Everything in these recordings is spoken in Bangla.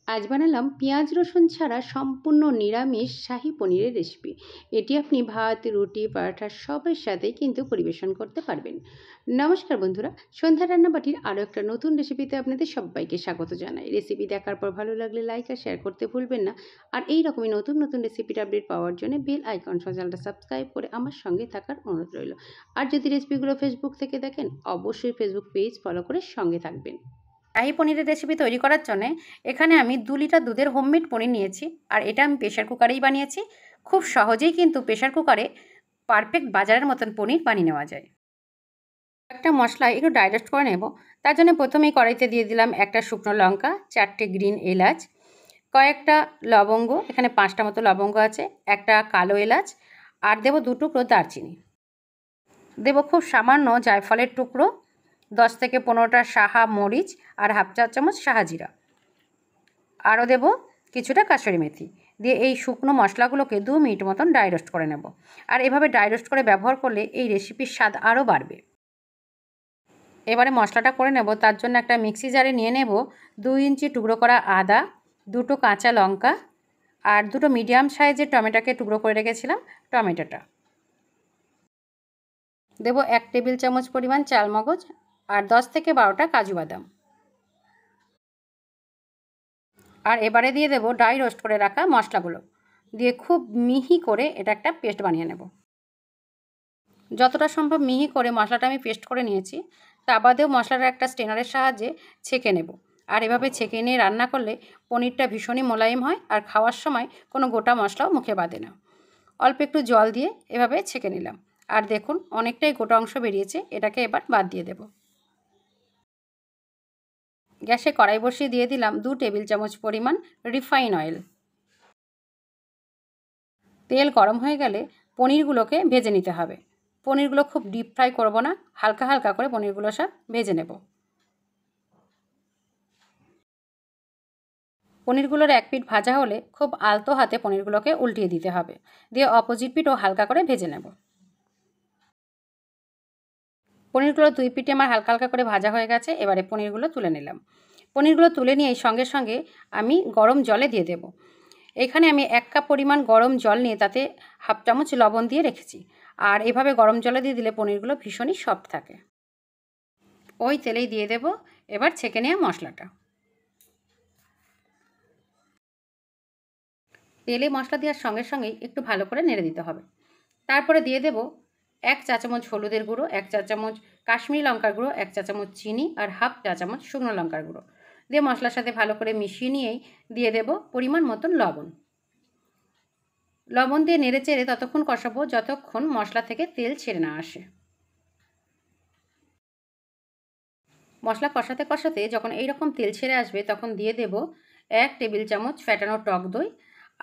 আজ বানালাম পেঁয়াজ রসুন ছাড়া সম্পূর্ণ নিরামিষ শাহী পনিরের রেসিপি। এটি আপনি ভাত, রুটি, পরাঠা সবের সাথেই কিন্তু পরিবেশন করতে পারবেন। নমস্কার বন্ধুরা, সন্ধ্যা রান্নাবাটির আরও একটা নতুন রেসিপিতে আপনাদের সবাইকে স্বাগত জানাই। রেসিপি দেখার পর ভালো লাগলে লাইক আর শেয়ার করতে ভুলবেন না। আর এই রকমই নতুন নতুন রেসিপির আপডেট পাওয়ার জন্য বেল আইকন চ্যানেলটা সাবস্ক্রাইব করে আমার সঙ্গে থাকার অনুরোধ রইল। আর যদি রেসিপিগুলো ফেসবুক থেকে দেখেন, অবশ্যই ফেসবুক পেজ ফলো করে সঙ্গে থাকবেন। শাহী পনিরের রেসিপি তৈরি করার জন্যে এখানে আমি 2 লিটার দুধের হোমমেড পনির নিয়েছি। আর এটা আমি প্রেশার কুকারেই বানিয়েছি। খুব সহজেই কিন্তু প্রেশার কুকারে পারফেক্ট বাজারের মতন পনির বানিয়ে নেওয়া যায়। একটা মশলা একটু ড্রাই রোস্ট করে নেব। তার জন্য প্রথমেই কড়াইতে দিয়ে দিলাম একটা শুকনো লঙ্কা, 4টে গ্রিন এলাচ, কয়েকটা লবঙ্গ, এখানে 5টা মতো লবঙ্গ আছে, একটা কালো এলাচ, আর দেবো 2 টুকরো দারচিনি। দেবো খুব সামান্য জায়ফলের টুকরো, 10 থেকে 15টা সাহা মরিচ আর হাফ চা চামচ সাহা জিরা। আরও দেবো কিছুটা কাসুরি মেথি দিয়ে এই শুকনো মশলাগুলোকে 2 মিনিট মতন ড্রাই রোস্ট করে নেব। আর এভাবে ড্রাই রোস্ট করে ব্যবহার করলে এই রেসিপির স্বাদ আরও বাড়বে। এবারে মশলাটা করে নেব। তার জন্য একটা মিক্সি জারে নিয়ে নেব 2 ইঞ্চি টুকরো করা আদা, 2টো কাঁচা লঙ্কা আর 2টো মিডিয়াম সাইজের টমেটোকে টুকরো করে রেখেছিলাম টমেটোটা। দেবো 1 টেবিল চামচ পরিমাণ চালমগজ আর 10 থেকে 12টা কাজু বাদাম। আর এবারে দিয়ে দেবো ড্রাই রোস্ট করে রাখা মশলাগুলো দিয়ে খুব মিহি করে এটা একটা পেস্ট বানিয়ে নেব। যতটা সম্ভব মিহি করে মশলাটা আমি পেস্ট করে নিয়েছি। তা বাদেও মশলাটা একটা স্ট্রেনারের সাহায্যে ছেঁকে নেব। আর এভাবে ছেঁকে নিয়ে রান্না করলে পনিরটা ভীষণই মোলায়েম হয় আর খাওয়ার সময় কোনো গোটা মশলাও মুখে বাঁধে না। অল্প একটু জল দিয়ে এভাবে ছেঁকে নিলাম। আর দেখুন অনেকটাই গোটা অংশ বেরিয়েছে। এটাকে এবার বাদ দিয়ে দেব। গ্যাসে কড়াই বসিয়ে দিয়ে দিলাম 2 টেবিল চামচ পরিমাণ রিফাইন অয়েল। তেল গরম হয়ে গেলে পনিরগুলোকে ভেজে নিতে হবে। পনিরগুলো খুব ডিপ ফ্রাই করব না, হালকা হালকা করে পনিরগুলো সব ভেজে নেব। পনিরগুলোর এক পিঠ ভাজা হলে খুব আলতো হাতে পনিরগুলোকে উল্টিয়ে দিতে হবে, দিয়ে অপোজিট পিঠও হালকা করে ভেজে নেব। পনিরগুলো 2 পিঠে আমার হালকা হালকা করে ভাজা হয়ে গেছে। এবারে পনিরগুলো তুলে নিলাম। পনিরগুলো তুলে নিয়ে সঙ্গে সঙ্গে আমি গরম জলে দিয়ে দেব। এখানে আমি 1 কাপ পরিমাণ গরম জল নিয়ে তাতে হাফ চামচ লবণ দিয়ে রেখেছি। আর এভাবে গরম জলে দিয়ে দিলে পনিরগুলো ভীষণই সফট থাকে। ওই তেলেই দিয়ে দেব এবার ছেঁকে নেওয়া মশলাটা। তেলে মশলা দেওয়ার সঙ্গে সঙ্গেই একটু ভালো করে নেড়ে দিতে হবে। তারপরে দিয়ে দেব 1 চা চামচ হলুদের গুঁড়ো, 1 চা চামচ কাশ্মীরি লঙ্কার গুঁড়ো, 1 চা চামচ চিনি আর হাফ চা চামচ শুকনো লঙ্কার গুঁড়ো দিয়ে মশলার সাথে ভালো করে মিশিয়ে নিয়েই দিয়ে দেব পরিমাণ মতন লবণ। লবণ দিয়ে নেড়ে চেড়ে ততক্ষণ কষাবো যতক্ষণ মশলা থেকে তেল ছেড়ে না আসে। মশলা কষাতে কষাতে যখন এইরকম তেল ছেড়ে আসবে তখন দিয়ে দেব 1 টেবিল চামচ ফ্যাটানো টক দই।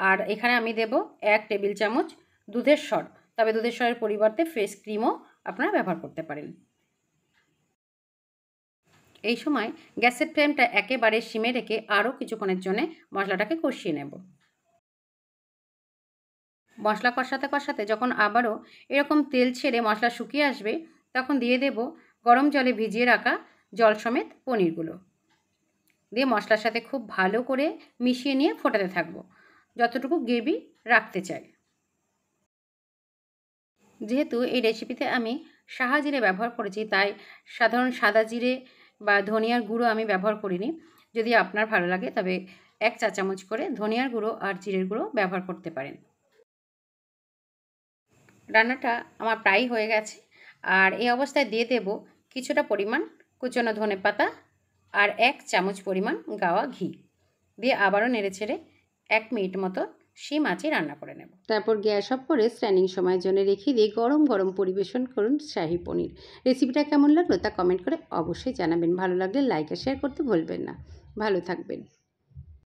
আর এখানে আমি দেব 1 টেবিল চামচ দুধের সর, তবে দুধের সরের পরিবর্তে ফ্রেশ ক্রিমও আপনারা ব্যবহার করতে পারেন। এই সময় গ্যাসের ফ্লেমটা একেবারে সিমে রেখে আরও কিছুক্ষণের জন্য মশলাটাকে কষিয়ে নেব। মশলা কষাতে কষাতে যখন আবারও এরকম তেল ছেড়ে মশলা শুকিয়ে আসবে তখন দিয়ে দেব গরম জলে ভিজিয়ে রাখা জল সমেত পনিরগুলো দিয়ে মশলার সাথে খুব ভালো করে মিশিয়ে নিয়ে ফোটাতে থাকবো যতটুকু গ্রেভি রাখতে চাই। যেহেতু এই রেসিপিতে আমি সাহা জিরে ব্যবহার করেছি তাই সাধারণ সাদা জিরে বা ধনিয়ার গুঁড়ো আমি ব্যবহার করিনি। যদি আপনার ভালো লাগে তবে 1 চা চামচ করে ধনিয়ার গুঁড়ো আর জিরের গুঁড়ো ব্যবহার করতে পারেন। রান্নাটা আমার প্রায় হয়ে গেছে। আর এই অবস্থায় দিয়ে দেব কিছুটা পরিমাণ কুচনো ধনেপাতা আর 1 চামচ পরিমাণ গাওয়া ঘি দিয়ে আবারও নেড়েচেড়ে 1 মিনিট মতো সিম আঁচে রান্না করে নেব। তারপর গ্যাস অফ করে স্ট্যান্ডিং সময়ের জন্য রেখে দিয়ে গরম গরম পরিবেশন করুন শাহী পনির। রেসিপিটা কেমন লাগলো তা কমেন্ট করে অবশ্যই জানাবেন। ভালো লাগলে লাইক আর শেয়ার করতে ভুলবেন না। ভালো থাকবেন।